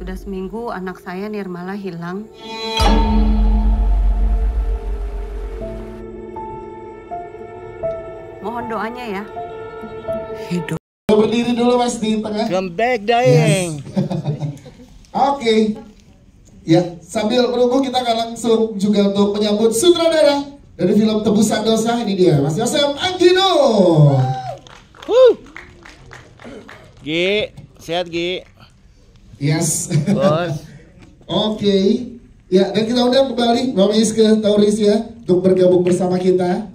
sudah seminggu anak saya Nirmala hilang. Mohon doanya ya. Hidup. Berdiri dulu Mas di tengah. Come back dying. Yes. Oke. Ya, sambil menunggu kita akan langsung juga untuk menyambut sutradara dari film Tebusan Dosa. Ini dia Mas Yosef Anggino. Gi, sehat Gi. Yes. Bos. Oke. Ya, dan kita undang kembali Mama Iska Tauris ya untuk bergabung bersama kita.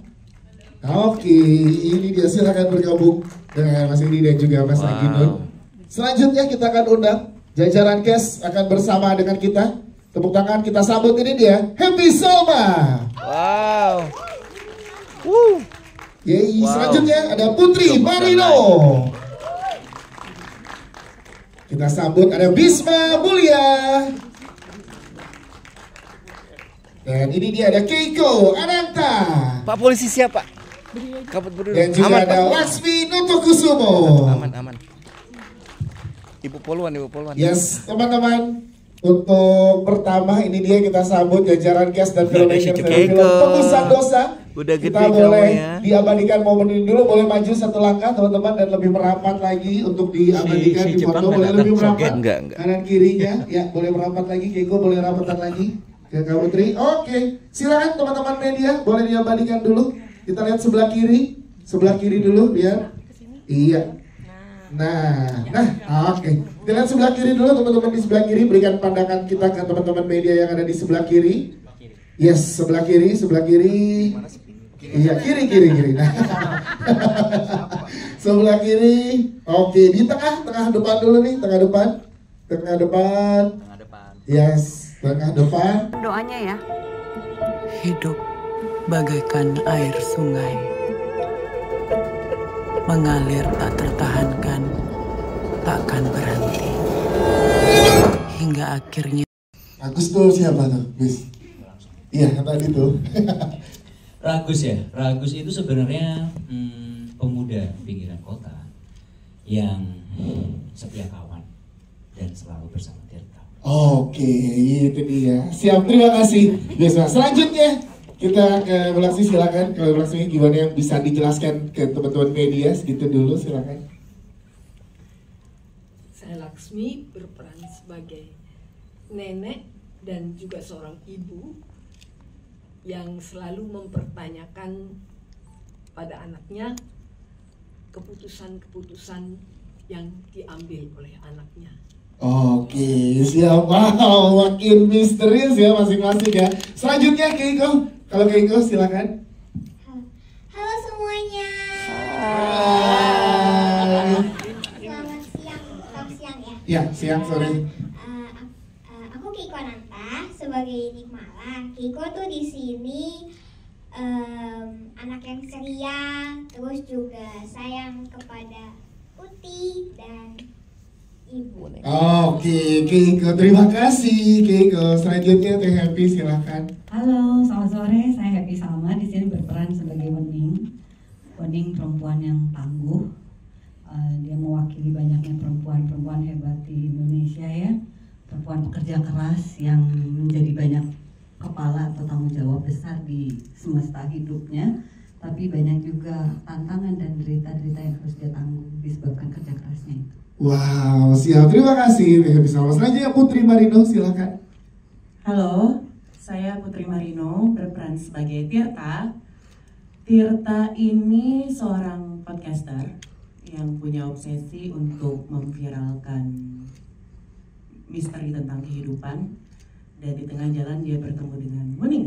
Oke, ini dia, silakan bergabung dengan Mas Indi dan juga Mas Anggino. Selanjutnya kita akan undang jajaran cast akan bersama dengan kita. Tepuk tangan kita sambut, ini dia Happy Salma. Wow. Yeay, Wow. selanjutnya ada Putri Marino. Kita sambut ada Bisma Mulia. Dan ini dia ada Keiko Ananta. Pak polisi siapa? Kabut berdua. Dan juga Aman, ada Pak. Laksmi Notokusumo. Aman. Ibu poluan. Yes, teman-teman. Untuk pertama ini dia kita sambut jajaran cast dan filmmaker dari film Tebusan Dosa. Udah Kita gede boleh kamu ya. diabadikan momen ini dulu, boleh maju satu langkah teman-teman dan lebih merapat lagi untuk diabadikan di foto. Boleh lebih merapat Enggak. kanan kirinya, ya boleh merapat lagi. Keiko boleh rapatan lagi ke Kak Putri. Oke, silakan teman-teman media boleh diabadikan dulu. Kita lihat sebelah kiri dulu lihat. Iya. Nah, oke. Kita lihat sebelah kiri dulu teman-teman, di sebelah kiri berikan pandangan kita ke teman-teman media yang ada di sebelah kiri. Yes, sebelah kiri. Iya, kiri. Nah. Sebelah kiri. Oke, di tengah depan dulu nih, tengah depan. Yes, tengah depan. Doanya ya. Hidup bagaikan air sungai, mengalir tak tertahankan, takkan berhenti, hingga akhirnya. Agus tuh siapa tuh, Bis? Iya, tadi tuh. Ragus ya, Ragus itu sebenarnya pemuda pinggiran kota yang setia kawan dan selalu bersama Tirta. Oke, itu dia. Siap, terima kasih. Biasa. Selanjutnya kita ke Laksmi, silakan. Kalau Laksmi gimana yang bisa dijelaskan ke teman-teman media segitu dulu, silakan. Saya Laksmi berperan sebagai nenek dan juga seorang ibu yang selalu mempertanyakan pada anaknya keputusan-keputusan yang diambil oleh anaknya. Oke, siap. Wow, makin misterius ya masing-masing ya. Selanjutnya Keiko. Kalau Keiko silakan. Halo semuanya. Hai. Selamat siang ya. Ya, siang sore. Aku Keiko Ananta sebagai Nirmala. Keiko tuh di sini anak yang ceria, terus juga sayang kepada Uti dan Ibu. Oke, Keiko, terima kasih Keiko. Selanjutnya Teh Happy silakan. Halo, selamat sore. Saya Happy Salma, di sini berperan sebagai Wening. Wening perempuan yang tangguh. Dia mewakili banyaknya perempuan-perempuan hebat di Indonesia ya. Perempuan pekerja keras yang menjadi banyak kepala atau tanggung jawab besar di semesta hidupnya. Tapi banyak juga tantangan dan derita-derita yang harus dia tanggung disebabkan kerja kerasnya itu. Wow, siap. Terima kasih Teh Happy Salma. Selanjutnya Putri Marino silakan. Halo, saya Putri Marino berperan sebagai Tirta. Tirta ini seorang podcaster yang punya obsesi untuk memviralkan misteri tentang kehidupan, dan di tengah jalan dia bertemu dengan Wening.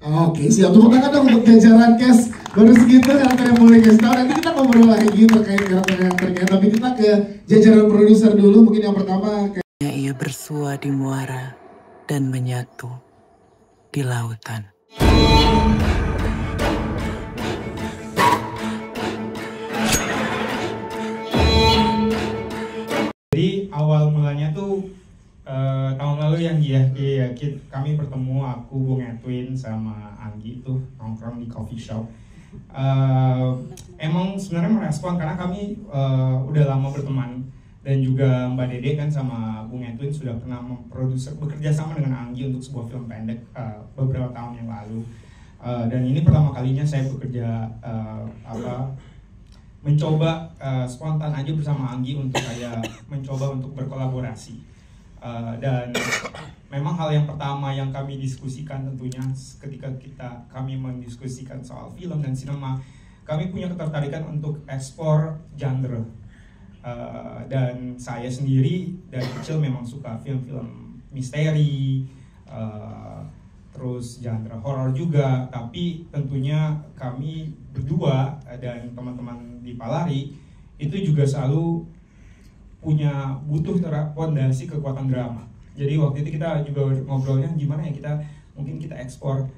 Oke, siap. Tepuk tangan dong untuk jajaran cast. Baru segitu karakter yang boleh guys tahu. Nanti kita ngobrol lagi terkait karakter-karakternya. Tapi kita ke jajaran produser dulu. Mungkin yang pertama. Ia bersua di muara dan menyatu di lautan. Jadi awal mulanya tuh tahun lalu yang kami bertemu, aku, Bung Edwin sama Anggi tuh nongkrong di coffee shop. Emang sebenarnya merespon karena kami udah lama berteman dan juga Mbak Dede kan sama Bung Edwin sudah pernah bekerja sama dengan Anggi untuk sebuah film pendek beberapa tahun yang lalu. Dan ini pertama kalinya saya bekerja mencoba spontan aja bersama Anggi untuk kayak mencoba untuk berkolaborasi. Dan memang hal yang pertama yang kami diskusikan tentunya ketika kami mendiskusikan soal film dan sinema, kami punya ketertarikan untuk ekspor genre. Dan saya sendiri dari kecil memang suka film-film misteri, terus genre horor juga. Tapi tentunya kami berdua dan teman-teman di Palari itu juga selalu butuh fondasi kekuatan drama. Jadi waktu itu kita juga ngobrolnya gimana ya mungkin kita ekspor,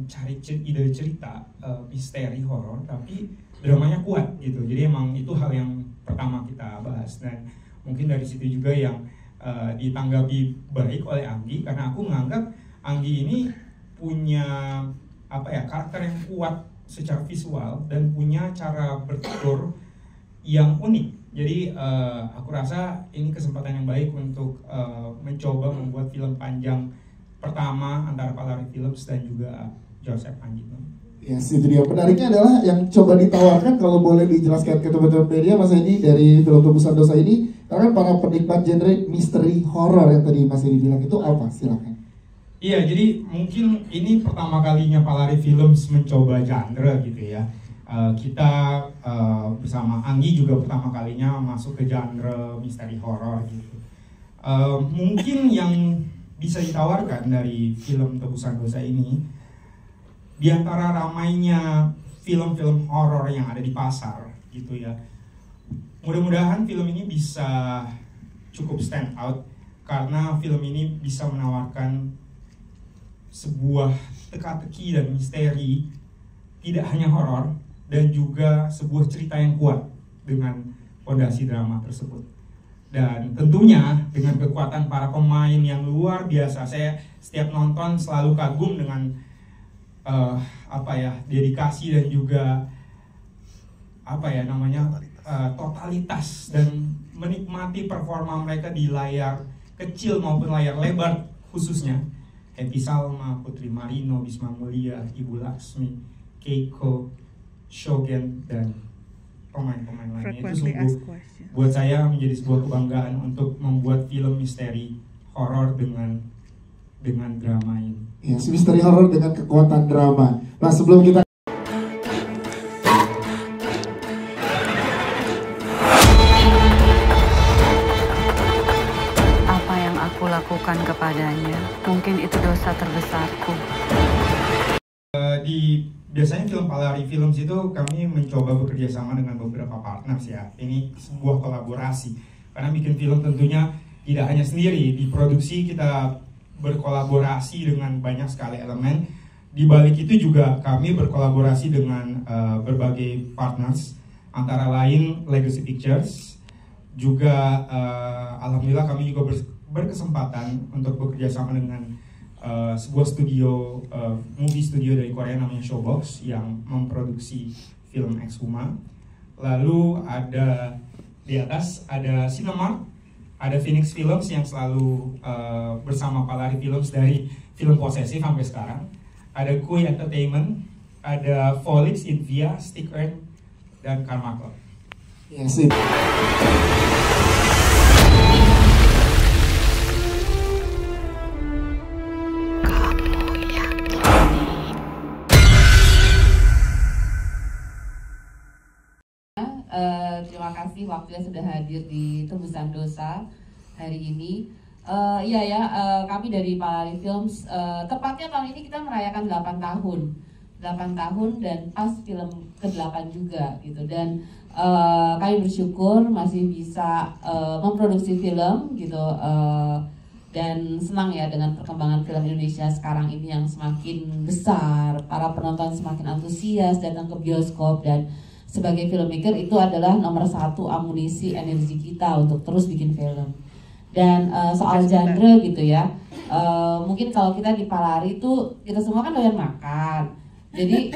cari ide cerita misteri horor tapi dramanya kuat gitu. Jadi emang itu hal yang pertama kita bahas, dan mungkin dari situ juga yang ditanggapi baik oleh Anggi, karena aku menganggap Anggi ini punya karakter yang kuat secara visual dan punya cara bertutur yang unik. Jadi aku rasa ini kesempatan yang baik untuk mencoba membuat film panjang pertama antara Palari Films dan juga Joseph Anggi. Yes, itu dia. Menariknya adalah yang coba ditawarkan, kalau boleh dijelaskan ke teman-teman media Mas Edi, dari film Tebusan Dosa ini, karena kan para penikmat genre misteri horor yang tadi Mas Edi bilang itu apa? Silakan. Iya, jadi mungkin ini pertama kalinya Palari Films mencoba genre gitu ya. Kita bersama Anggi juga pertama kalinya masuk ke genre misteri horor gitu. Mungkin yang bisa ditawarkan dari film Tebusan Dosa ini, di antara ramainya film-film horor yang ada di pasar gitu ya, mudah-mudahan film ini bisa cukup stand out karena film ini bisa menawarkan sebuah teka-teki dan misteri, tidak hanya horor, dan juga sebuah cerita yang kuat dengan fondasi drama tersebut. Dan tentunya dengan kekuatan para pemain yang luar biasa, saya setiap nonton selalu kagum dengan dedikasi dan juga totalitas dan menikmati performa mereka di layar kecil maupun layar lebar, khususnya Happy Salma, Putri Marino, Bisma Mulia, Ibu Laksmi, Keiko, Shogen, dan pemain-pemain lainnya. Itu sungguh buat saya menjadi sebuah kebanggaan untuk membuat film misteri horor dengan drama ini. Ya, misteri horor dengan kekuatan drama. Nah, sebelum kita Apa yang aku lakukan kepadanya, mungkin itu dosa terbesarku. Biasanya film Palari Films itu kami mencoba bekerja sama dengan beberapa partners ya. Ini sebuah kolaborasi. Karena bikin film tentunya tidak hanya sendiri. Di produksi kita berkolaborasi dengan banyak sekali elemen. Di balik itu juga kami berkolaborasi dengan berbagai partners, antara lain Legacy Pictures. Juga alhamdulillah kami juga berkesempatan untuk bekerja sama dengan sebuah studio, movie studio dari Korea namanya Showbox yang memproduksi film Exhuma. Lalu ada di atas ada Cinemark, ada Phoenix Films yang selalu bersama Palari Films dari film Posesif sampai sekarang. Ada Kui Entertainment, ada Volix, Invia, Stick Earth, dan Karma Club. Yes, terima kasih waktunya sudah hadir di Tebusan Dosa hari ini. Kami dari Palari Films, tepatnya tahun ini kita merayakan 8 tahun dan pas film ke-8 juga gitu. Dan kami bersyukur masih bisa memproduksi film gitu, dan senang ya dengan perkembangan film Indonesia sekarang ini yang semakin besar, para penonton semakin antusias datang ke bioskop, dan sebagai filmmaker itu adalah nomor 1 amunisi energi kita untuk terus bikin film. Dan soal genre gitu ya, mungkin kalau kita di Palari itu kita semua kan doyan makan, jadi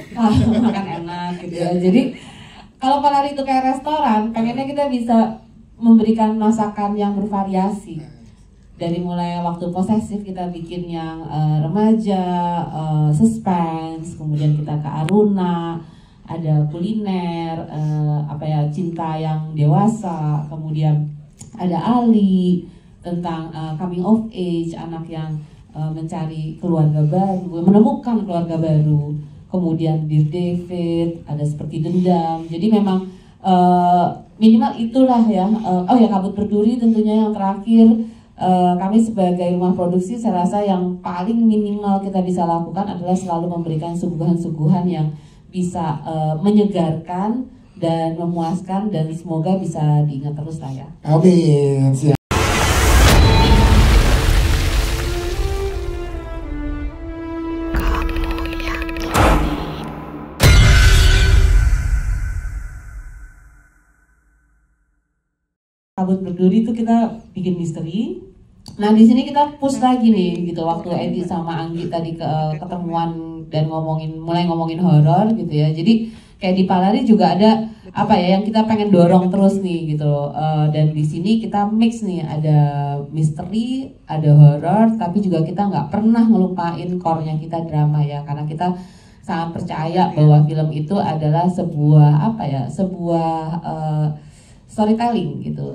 makan enak gitu ya. Jadi kalau Palari itu kayak restoran, pengennya kita bisa memberikan masakan yang bervariasi. Dari mulai waktu posesif kita bikin yang remaja, suspense, kemudian kita ke Aruna, ada kuliner, cinta yang dewasa, kemudian ada Ali tentang coming of age, anak yang mencari keluarga baru, menemukan keluarga baru, kemudian Dear David, ada seperti Dendam. Jadi memang minimal itulah ya. Kabut Berduri tentunya yang terakhir. Kami sebagai rumah produksi saya rasa yang paling minimal kita bisa lakukan adalah selalu memberikan suguhan-suguhan yang bisa menyegarkan dan memuaskan, dan semoga bisa diingat terus lah ya. Amin. Siap. Kabut Berduri itu kita bikin misteri. Nah di sini kita push lagi nih gitu, waktu Edi sama Anggi tadi ketemuan dan mulai ngomongin horor gitu ya. Jadi kayak di Palari juga ada yang kita pengen dorong terus nih gitu. Dan di sini kita mix nih, ada misteri, ada horor, tapi juga kita nggak pernah ngelupain core-nya kita drama ya, karena kita sangat percaya bahwa film itu adalah sebuah storytelling gitu,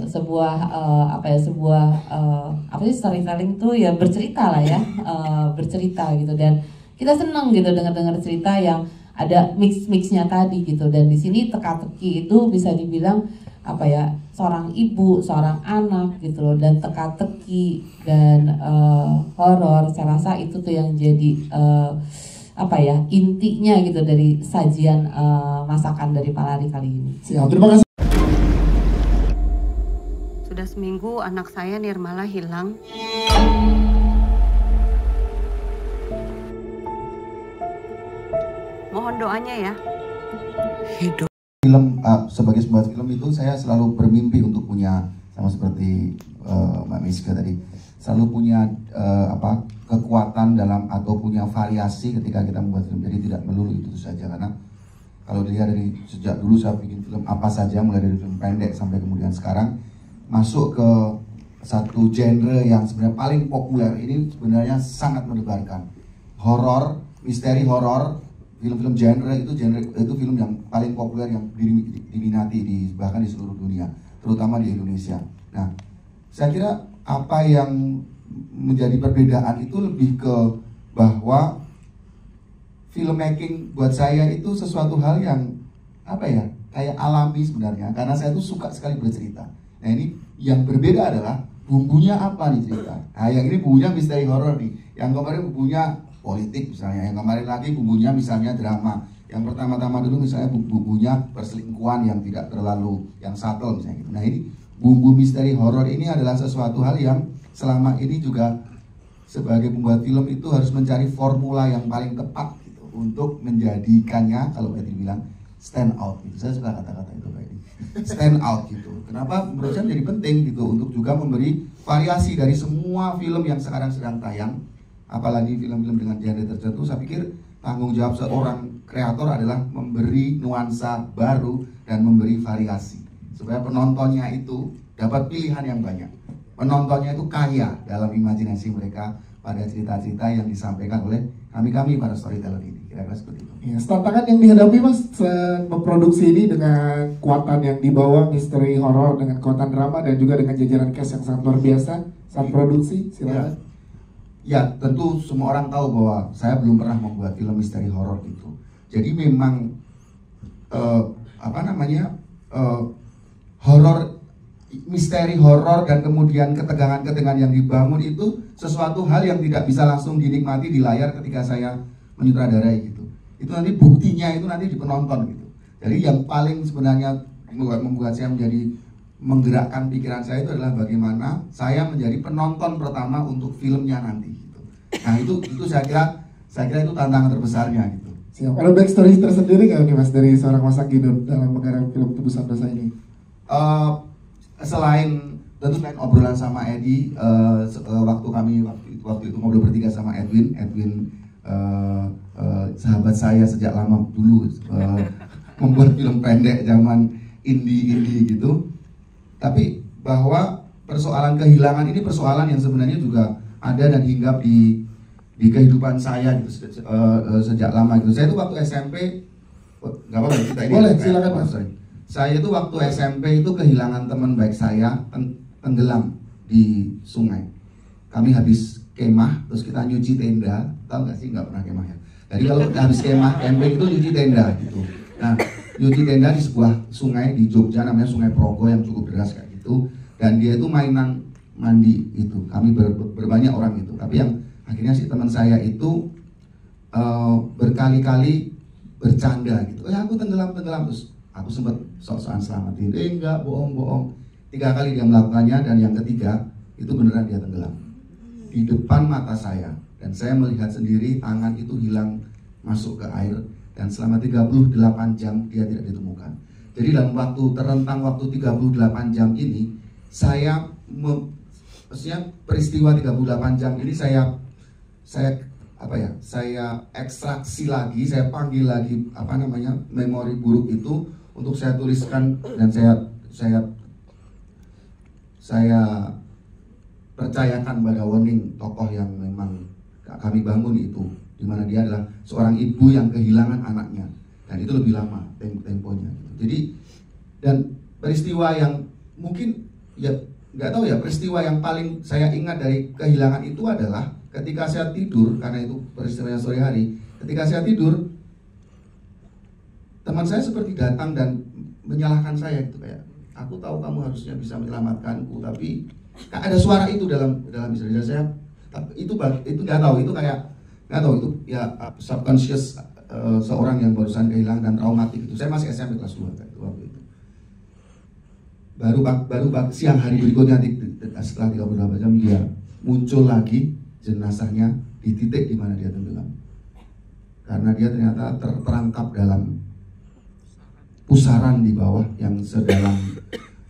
storytelling itu ya bercerita lah ya, bercerita gitu, dan kita seneng gitu dengar cerita yang ada mixnya tadi gitu. Dan di sini teka-teki itu bisa dibilang seorang ibu, seorang anak gitu loh, dan teka-teki dan horor, saya rasa itu tuh yang jadi intinya gitu dari sajian masakan dari Palari kali ini. Siap, terima kasih. Sudah seminggu anak saya Nirmala hilang. Mohon doanya ya. Hidup. Sebagai sebuah film itu saya selalu bermimpi untuk punya, sama seperti Mbak Miska tadi, selalu punya kekuatan dalam atau punya variasi ketika kita membuat film. Jadi tidak melulu itu saja, karena kalau dilihat dari sejak dulu saya bikin film apa saja, mulai dari film pendek sampai kemudian sekarang masuk ke satu genre yang sebenarnya paling populer. Ini sebenarnya sangat mendebarkan horor, misteri horor. Film-film genre itu film yang paling populer yang diminati bahkan di seluruh dunia, terutama di Indonesia. Nah, saya kira apa yang menjadi perbedaan itu lebih ke bahwa filmmaking buat saya itu sesuatu hal yang kayak alami sebenarnya, karena saya tuh suka sekali bercerita. Nah, ini yang berbeda adalah bumbunya apa nih cerita. Nah, yang ini bumbunya misteri horor nih. Yang kemarin bumbunya politik misalnya, yang kemarin lagi bumbunya misalnya drama. Yang pertama-tama dulu misalnya bumbunya perselingkuhan yang tidak terlalu yang subtle misalnya gitu. Nah, ini bumbu misteri horor ini adalah sesuatu hal yang selama ini juga sebagai pembuat film itu harus mencari formula yang paling tepat gitu untuk menjadikannya, kalau Edi bilang, stand out gitu. Saya suka kata-kata itu kayak ini. Stand out gitu. Kenapa menurut saya menjadi penting gitu untuk juga memberi variasi dari semua film yang sekarang sedang tayang. Apalagi film-film dengan genre tertentu, saya pikir tanggung jawab seorang kreator adalah memberi nuansa baru dan memberi variasi supaya penontonnya itu dapat pilihan yang banyak. Penontonnya itu kaya dalam imajinasi mereka pada cerita-cerita yang disampaikan oleh kami para storyteller ini. Kira-kira seperti itu. Ya, tantangan yang dihadapi Mas memproduksi ini dengan kekuatan yang dibawa misteri horor, dengan kekuatan drama, dan juga dengan jajaran cast yang sangat luar biasa saat produksi. Silakan. Ya, tentu semua orang tahu bahwa saya belum pernah membuat film misteri horor gitu. Jadi memang misteri horor dan kemudian ketegangan-ketegangan yang dibangun itu sesuatu hal yang tidak bisa langsung dinikmati di layar ketika saya menyutradarai gitu. Itu nanti buktinya itu nanti di penonton gitu. Jadi yang paling sebenarnya membuat saya menjadi menggerakkan pikiran saya itu adalah bagaimana saya menjadi penonton pertama untuk filmnya nanti gitu. Nah, itu saya kira itu tantangan terbesarnya gitu. Siap. Ada backstory tersendiri nggak nih Mas dari seorang Mas Anggi dalam menggarap film Tebusan Dosa ini? Selain obrolan sama Edi, waktu itu ngobrol bertiga sama Edwin sahabat saya sejak lama dulu, membuat film pendek zaman indie gitu. Tapi bahwa persoalan kehilangan ini persoalan yang sebenarnya juga ada dan hinggap di kehidupan saya gitu sejak lama gitu. Saya tuh waktu SMP, nggak apa-apa kita ini. Boleh, silakan Mas. Saya tuh waktu SMP itu kehilangan teman baik saya tenggelam di sungai. Kami habis kemah, terus kita nyuci tenda, tahu nggak sih, nggak pernah kemah ya. Jadi kalau habis kemah camping itu nyuci tenda gitu. Nah, nyuci tenda di sebuah sungai di Jogja namanya Sungai Progo yang cukup deras kayak gitu. Dan dia itu mainan mandi itu. Kami berbanyak orang itu. Tapi yang akhirnya si teman saya itu berkali-kali bercanda gitu. Aku tenggelam terus. Aku sempat sok-sokan selamatin. Enggak, bohong. 3 kali dia melakukannya dan yang ketiga itu beneran dia tenggelam di depan mata saya, dan saya melihat sendiri tangan itu hilang masuk ke air, dan selama 38 jam dia tidak ditemukan. Jadi dalam terentang waktu 38 jam ini saya maksudnya peristiwa 38 jam ini saya ekstraksi lagi, saya panggil lagi memori buruk itu untuk saya tuliskan, dan saya percayakan pada Wening, tokoh yang memang kami bangun itu, dimana dia adalah seorang ibu yang kehilangan anaknya, dan itu lebih lama temponya gitu. Jadi dan peristiwa yang mungkin ya nggak tahu ya, peristiwa yang paling saya ingat dari kehilangan itu adalah ketika saya tidur, karena itu peristiwanya sore hari. Ketika saya tidur, teman saya seperti datang dan menyalahkan saya gitu, kayak aku tahu kamu harusnya bisa menyelamatkanku, tapi ada suara itu dalam istri saya. Itu nggak tahu, itu kayak nggak tahu, itu ya subconscious seorang yang barusan kehilangan dan traumatik itu. Saya masih SMP kelas 2 waktu itu. Baru siang hari berikutnya setelah 38 jam dia muncul lagi jenazahnya di titik di mana dia tenggelam. Karena dia ternyata terperangkap dalam pusaran di bawah yang sedalam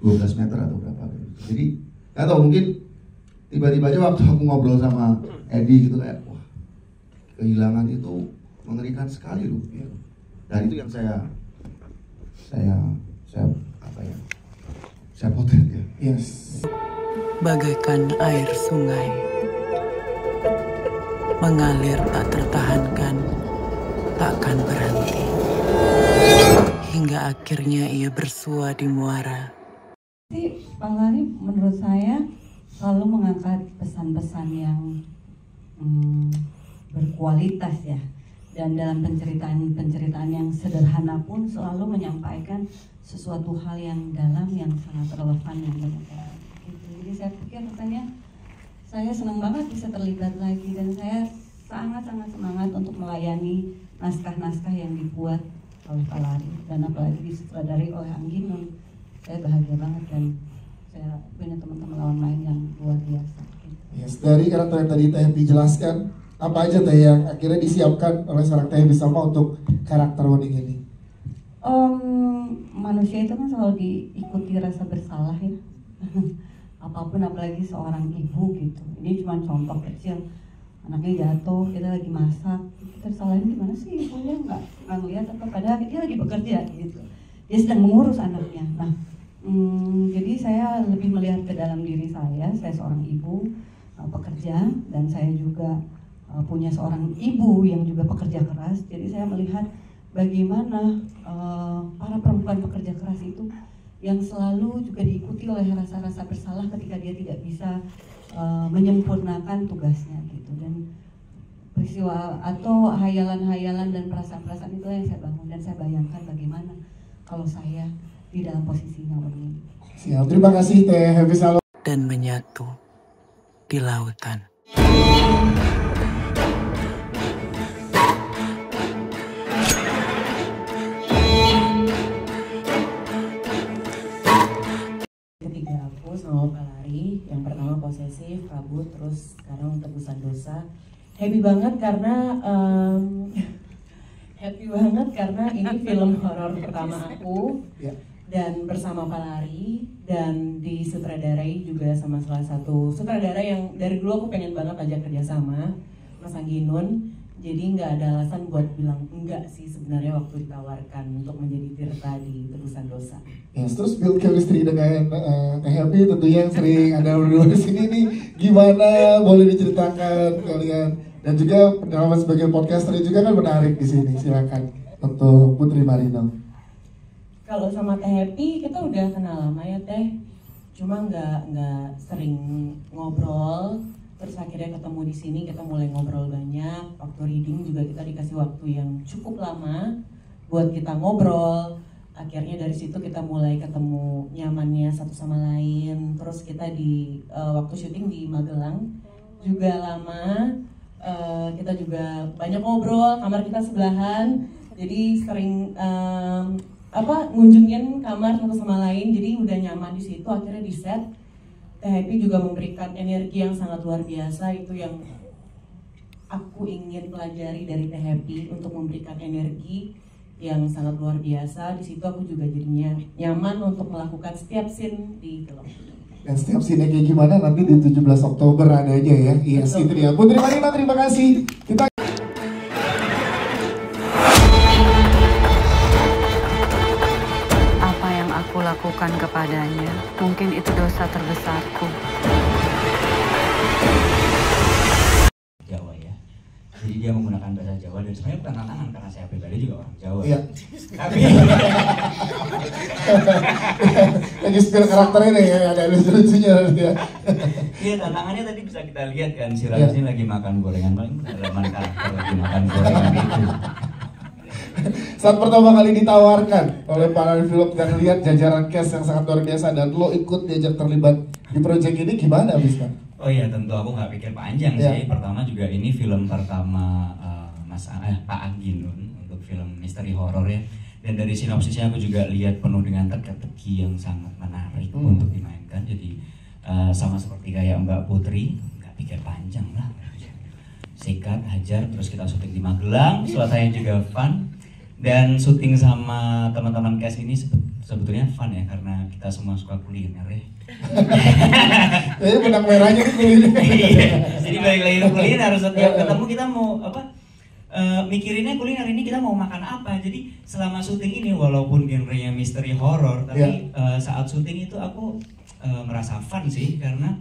12 meter atau berapa gitu. Jadi nggak tahu, mungkin tiba-tiba aja waktu aku ngobrol sama Edi gitu kayak, wah, kehilangan itu mengerikan sekali loh. Dan itu yang saya potret ya. Yes. Bagaikan air sungai mengalir tak tertahankan, takkan berhenti hingga akhirnya ia bersua di muara. Pak Lari menurut saya selalu mengangkat pesan-pesan yang berkualitas ya, dan dalam penceritaan yang sederhana pun selalu menyampaikan sesuatu hal yang dalam, yang sangat relevan, yang benar. Jadi saya pikir rasanya saya senang banget bisa terlibat lagi, dan saya sangat-sangat semangat untuk melayani naskah-naskah yang dibuat oleh Pak Lari, dan apalagi disutradarai oleh Angginun. Saya bahagia banget, dan saya punya teman-teman lawan main yang luar biasa. Yes, dari karakter yang tadi Teh dijelaskan, apa aja Teh yang akhirnya disiapkan oleh seorang Teh Bisma untuk karakter Wening ini? Manusia itu kan selalu diikuti rasa bersalah ya. Apapun, apalagi seorang ibu gitu. Ini cuma contoh kecil, anaknya jatuh, kita lagi masak, kita disalahin gimana sih ibunya, nggak ngeliat apa, padahal dia lagi bekerja gitu. Dia sedang mengurus anaknya. Nah, jadi saya lebih melihat ke dalam diri saya seorang ibu pekerja, dan saya juga punya seorang ibu yang juga pekerja keras. Jadi saya melihat bagaimana para perempuan pekerja keras itu yang selalu juga diikuti oleh rasa-rasa bersalah ketika dia tidak bisa menyempurnakan tugasnya gitu. Dan peristiwa atau hayalan-hayalan dan perasaan-perasaan itu yang saya bangun, dan saya bayangkan bagaimana kalau saya di dalam posisinya Wening. Siap, terima kasih Teh Happy Salon. Dan menyatu di lautan. Ketiga aku sama Pak Lari, yang pertama posesif, kabut, terus sekarang tebusan dosa. Happy banget karena ini film horor pertama aku. Dan bersama Pak Lari, dan disutradarai juga sama salah satu sutradara yang dari dulu aku pengen banget ajak kerjasama, Mas Angginun. Jadi nggak ada alasan buat bilang enggak sih sebenarnya waktu ditawarkan untuk menjadi Tirta di Tebusan Dosa. Yes, terus build chemistry dengan Happy tentunya yang sering ada berdua di sini nih, gimana? Boleh diceritakan kalian? Dan juga pengalaman sebagai podcaster juga kan menarik di sini. Silakan untuk Putri Marino. Kalau sama Teh Happy kita udah kenal lama ya Teh, cuma nggak sering ngobrol. Terus akhirnya ketemu di sini, kita mulai ngobrol banyak. Waktu reading juga kita dikasih waktu yang cukup lama buat kita ngobrol. Akhirnya dari situ kita mulai ketemu nyamannya satu sama lain. Terus kita di waktu syuting di Magelang juga lama. Kita juga banyak ngobrol, kamar kita sebelahan. Jadi sering ngunjungin kamar satu sama lain. Jadi udah nyaman di situ. Akhirnya di set. Teh Happy juga memberikan energi yang sangat luar biasa, itu yang aku ingin pelajari dari Teh Happy untuk memberikan energi yang sangat luar biasa. Di situ aku juga jadinya nyaman untuk melakukan setiap scene di film. Dan setiap scene kayak gimana nanti di 17 Oktober adanya ya. Yes, itu dia. Putri Marino, terima kasih. Kita lakukan kepadanya, mungkin itu dosa terbesarku. Jawa ya, jadi dia menggunakan bahasa Jawa dan sebenarnya bukan tantangan karena saya pribadi juga orang Jawa. Iya. Tapi lagi spill karakternya nih ya, ada lucu-lucunya ya. Iya, tantangannya tadi bisa kita lihat kan, si Ragusnya lagi makan gorengan, paling kedalaman karakter lagi makan gorengan itu. Saat pertama kali ditawarkan oleh para film dan lihat jajaran cast yang sangat luar biasa dan lo ikut diajak terlibat di proyek ini, gimana Bisma? Oh iya, tentu aku nggak pikir panjang sih. Pertama juga ini film pertama Pak Anggi Nun untuk film misteri horor ya. Dan dari sinopsisnya aku juga lihat penuh dengan teka-teki yang sangat menarik untuk dimainkan. Jadi sama seperti kayak Mbak Putri, nggak pikir panjang lah. Sikat, hajar, terus kita syuting di Magelang, suasananya juga fun. Dan syuting sama teman-teman cast ini sebetulnya fun ya, karena kita semua suka kuliner ya. Jadi benang merahnya itu kuliner. Jadi balik lagi ke kuliner, setiap ketemu kita mau mikirinnya kuliner ini kita mau makan apa. Jadi selama syuting ini walaupun genrenya misteri horor, tapi saat syuting itu aku merasa fun sih, karena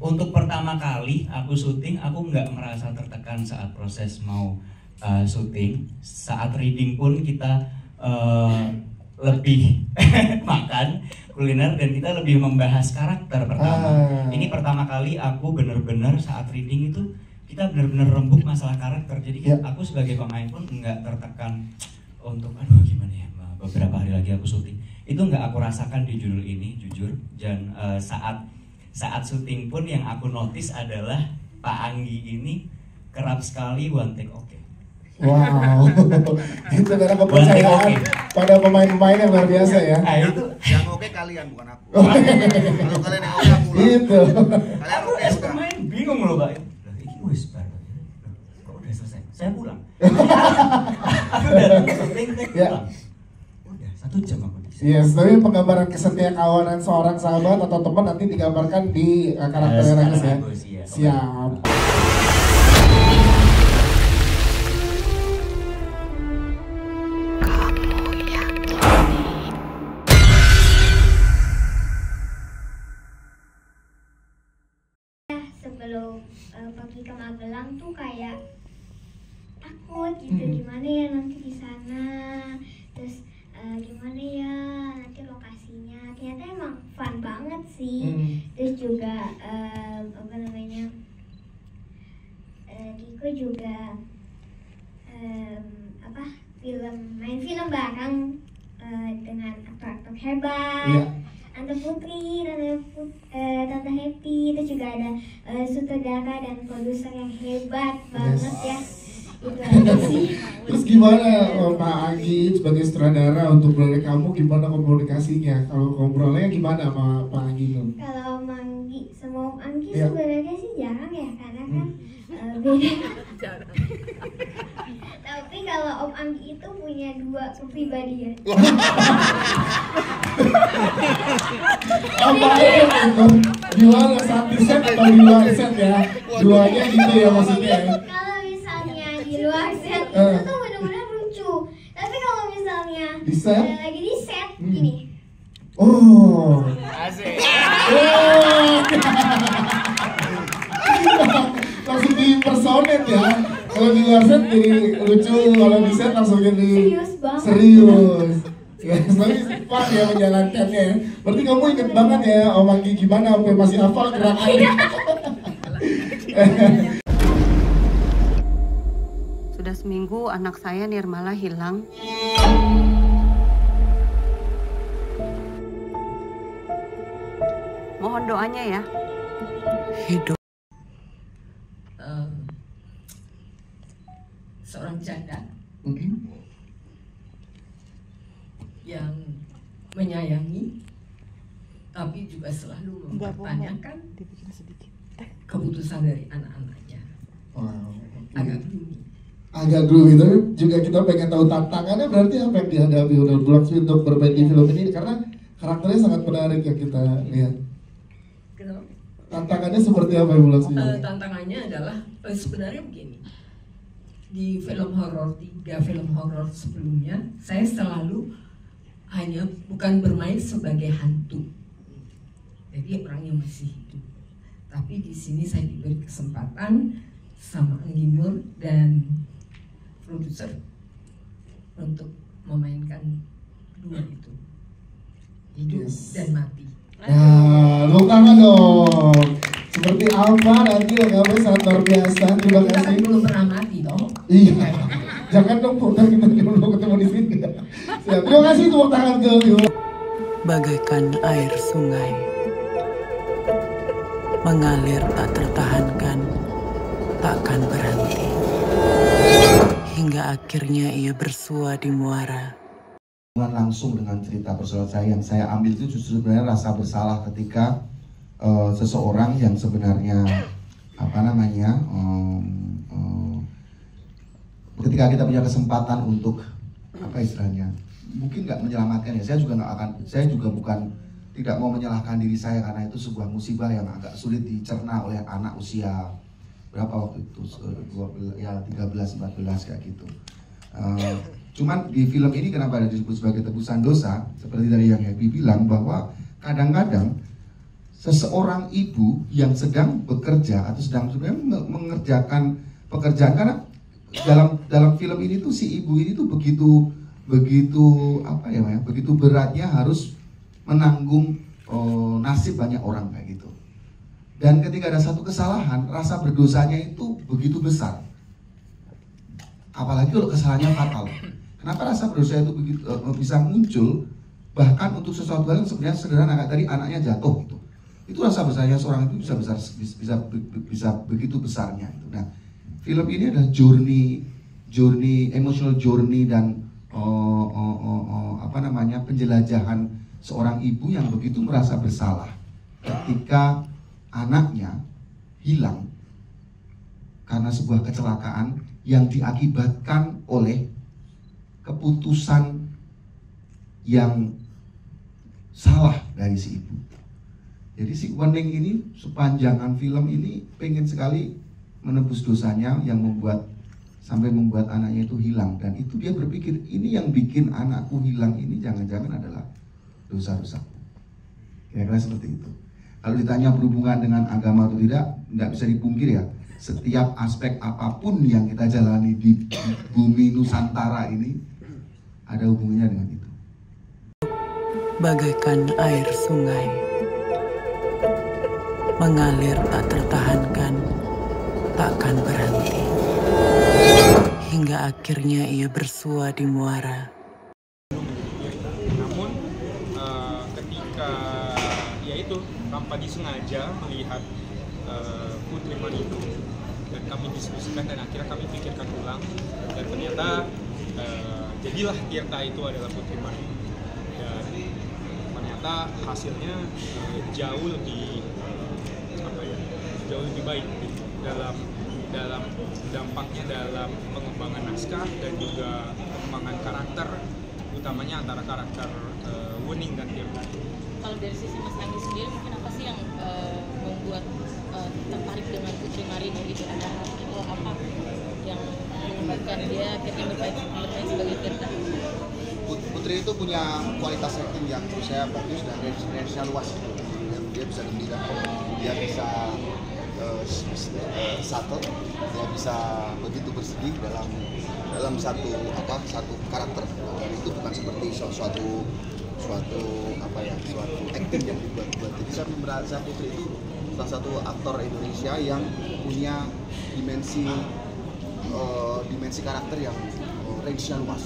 untuk pertama kali aku syuting, aku nggak merasa tertekan saat proses mau syuting. Saat reading pun kita lebih makan kuliner dan kita lebih membahas karakter pertama. Ini pertama kali aku bener-bener saat reading itu kita bener-bener rembuk masalah karakter. Jadi aku sebagai pemain pun nggak tertekan untuk aduh gimana ya beberapa hari lagi aku syuting. Itu nggak aku rasakan di judul ini jujur. Dan saat syuting pun yang aku notice adalah Pak Anggi ini kerap sekali one take okay. Wow, itu karena kepercayaan pada pemain-pemain yang luar biasa ya. Nah, itu yang oke kalian bukan aku. Kalau kalian yang oke aku. Gitu. Kalian oke pemain bingung loh Pak. Ini wis bar. Kok udah selesai? Saya pulang. Aku datang syuting pulang. Udah 1 jam aku di sini. Yes, tapi penggambaran kesetia kawanan seorang sahabat atau teman nanti digambarkan di karakter Ragus ya. Siap. Sebelum pergi ke Magelang tuh kayak takut gitu, gimana ya nanti di sana, terus gimana ya nanti lokasinya. Ternyata emang fun banget sih. Terus juga Kiko juga main film bareng dengan aktor-aktor hebat. Tante Putri, Tante Happy, itu juga ada sutradara dan produser yang hebat banget ya. Itu aja sih. Terus gimana Pak Anggi sebagai sutradara untuk proyek kamu, gimana komunikasinya? Kalau ngobrolnya gimana sama Pak Anggi? Kalau Anggi sama Om Anggi sebenarnya sih jarang ya, karena kan beda. Tapi kalau Om Anggi itu punya 2 kepribadian. Apa itu? Gimana saat di set atau di luar set ya? Duanya gitu ya maksudnya. Kalau misalnya aksen itu tuh benar-benar lucu. Tapi kalau misalnya lagi di set gini. Oh. Asik. Langsung di personet ya. Kalau di luar set jadi lucu, kalau di set langsung jadi serius. Ya, tapi pas ya menjalankannya. Berarti kamu inget banget ya Om Anggi gimana sampai masih hafal gerakannya. Sudah seminggu anak saya Nirmala hilang. Mohon doanya ya. Hidup. Seorang janda yang menyayangi, tapi juga selalu mempertanyakan keputusan dari anak-anaknya. Wow. Agak Agak gloomy, gloomy. tapi juga kita pengen tahu tantangannya berarti apa yang dihadapi oleh Blacksmith untuk bermain di film ini, karena karakternya sangat menarik ya kita lihat. Kenapa? Tantangannya seperti apa ya Blacksmith? Tantangannya adalah sebenarnya begini. Di film horor, 3 film horor sebelumnya, saya selalu hanya bukan bermain sebagai hantu. Jadi orang yang masih hidup. Tapi di sini saya diberi kesempatan sama Anggi Nur dan produser untuk memainkan dua itu, hidup dan mati. Nah, tepuk tangan dong. Seperti apa nanti yang kamu sangat luar biasa. Terima kasih. Kita kan belum pernah mati dong. Iya. Jangan dong, putar kita belum ketemu di sini. Siap. Terima kasih, tepuk tangan ke Bagaikan air sungai mengalir tak tertahankan, takkan berhenti hingga akhirnya ia bersua di muara. Langsung dengan cerita personal saya yang saya ambil itu justru sebenarnya rasa bersalah ketika seseorang yang sebenarnya ketika kita punya kesempatan untuk apa istilahnya, mungkin nggak menyelamatkan ya, saya juga tidak mau menyalahkan diri saya karena itu sebuah musibah yang agak sulit dicerna oleh anak usia berapa waktu itu, 13-14 kayak gitu. Cuman di film ini kenapa disebut sebagai tebusan dosa, seperti tadi yang Happy bilang, bahwa kadang-kadang seseorang ibu yang sedang bekerja atau sedang sebenarnya mengerjakan pekerjaan, karena dalam film ini tuh si ibu ini tuh begitu beratnya harus menanggung nasib banyak orang kayak gitu. Dan ketika ada satu kesalahan, rasa berdosanya itu begitu besar. Apalagi kalau kesalahannya fatal. Kenapa rasa berdosa itu begitu bisa muncul bahkan untuk sesuatu yang sebenarnya sederhana kayak tadi anaknya jatuh gitu. Itu rasa besarnya seorang itu bisa begitu besarnya itu. Nah, film ini adalah emotional journey dan penjelajahan seorang ibu yang begitu merasa bersalah ketika anaknya hilang karena sebuah kecelakaan yang diakibatkan oleh keputusan yang salah dari si ibu. Jadi si Wening ini sepanjangan film ini pengen sekali menebus dosanya yang sampai membuat anaknya itu hilang, dan itu dia berpikir ini yang bikin anakku hilang ini jangan-jangan adalah dosa-dosaku. Kira-kira seperti itu. Kalau ditanya berhubungan dengan agama atau tidak bisa dipungkir ya. Setiap aspek apapun yang kita jalani di bumi Nusantara ini ada hubungannya dengan itu. Bagaikan air sungai mengalir tak tertahankan, takkan berhenti hingga akhirnya ia bersua di muara. Namun ketika yaitu tanpa disengaja melihat Putri Marino, dan kami diskusikan dan akhirnya kami pikirkan ulang, dan ternyata jadilah Tirta itu adalah Putri Marino, dan ternyata hasilnya jauh lebih baik gitu, dalam dampaknya dalam pengembangan naskah dan juga pengembangan karakter, utamanya antara karakter Wening dan Tirta. Kalau dari sisi Mas Anggi sendiri mungkin apa sih yang membuat tertarik dengan Putri Marino gitu? Ada apa yang menyebabkan dia akhirnya bermain sebagai Tirta? Putri itu punya kualitas acting yang menurut saya bagus dan range-nya luas. Dia bisa gembira, dia bisa subtle, dia bisa begitu bersedih dalam satu karakter. Dan itu bukan seperti suatu acting yang dibuat. Jadi saya merasa Putri itu salah satu aktor Indonesia yang punya dimensi karakter yang range-nya luas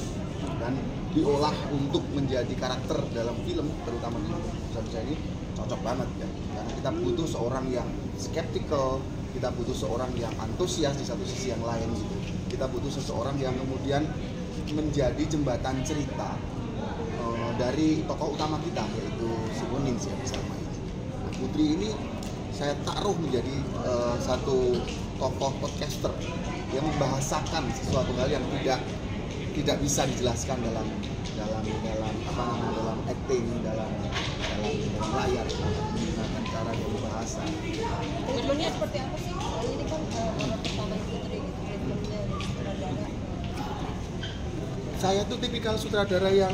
dan diolah untuk menjadi karakter dalam film, terutama di Indonesia ini cocok banget ya. Karena kita butuh seorang yang skeptical, kita butuh seorang yang antusias di satu sisi yang lain. Kita butuh seseorang yang kemudian menjadi jembatan cerita dari tokoh utama kita, yaitu si Wening ya bersama ini. Nah, Putri ini saya taruh menjadi satu tokoh podcaster yang membahasakan sesuatu hal yang tidak bisa dijelaskan dalam acting, dalam layar, menggunakan cara berbahasa. Tujuannya seperti apa sih? Ini kan orang pertama Putri sutradara. Saya tuh tipikal sutradara yang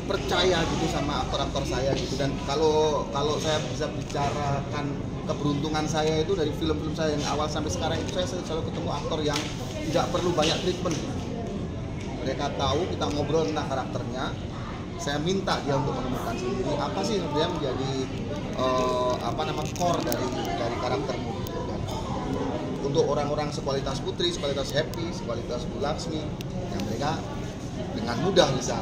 percaya gitu sama aktor-aktor saya gitu, dan kalau saya bisa bicarakan keberuntungan saya itu dari film-film saya yang awal sampai sekarang itu saya selalu ketemu aktor yang tidak perlu banyak treatment. Mereka tahu, kita ngobrol tentang karakternya, saya minta dia untuk menemukan sendiri apa sih dia menjadi core dari karaktermu. Dan untuk orang-orang sekualitas Putri, sekualitas Happy, sekualitas Bu Laksmi, yang mereka dengan mudah bisa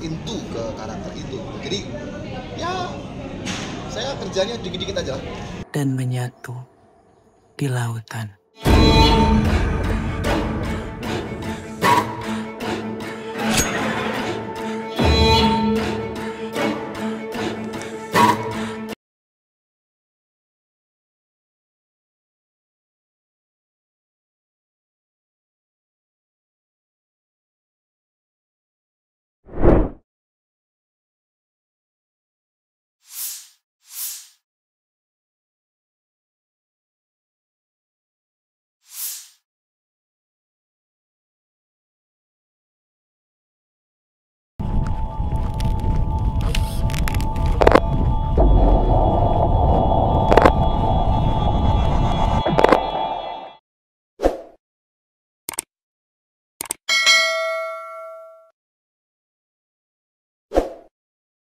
into ke karakter itu. Jadi ya saya kerjanya dikit-dikit aja. Dan menyatu di lautan.